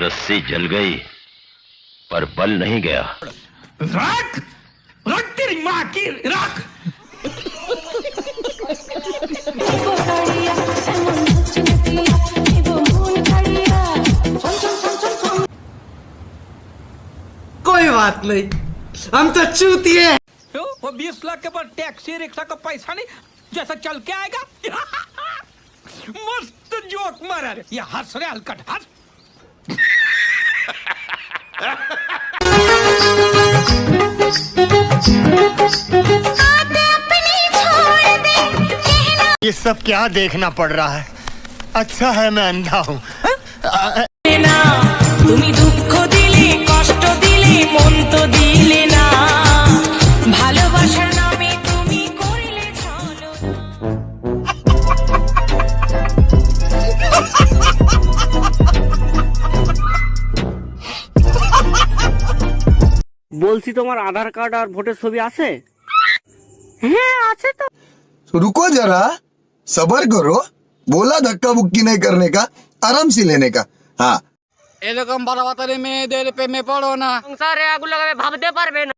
रस्सी जल गई पर बल नहीं गया। रख रख तेरी माँ की रख। कोई बात नहीं, हम तो चूतिए। वो 20 लाख के बाद टैक्सी रिक्शा का पैसा नहीं जैसा चल के आएगा। मस्त जोक मारा रे, ये हंस रहे हलकट हंस। ये सब क्या देखना पड़ रहा है? अच्छा है मैं अंधा हूँ। তুমি দুঃখ দিলে কষ্ট দিলে মন তো দিলে না ভালোবাসার নামে তুমি করলে ছলো। বলছি তোমার আধার কার্ড আর ভোটের ছবি আছে? হ্যাঁ আছে তো। रुको जरा सबर करो, बोला धक्का बुक्की नहीं करने का, आराम से लेने का। हाँ এরকম বাড়াবাতারি মেয়েদের প্রেমে পড়ো না, সংসারে আগুন লাগাবে ভাবতে পারবে না।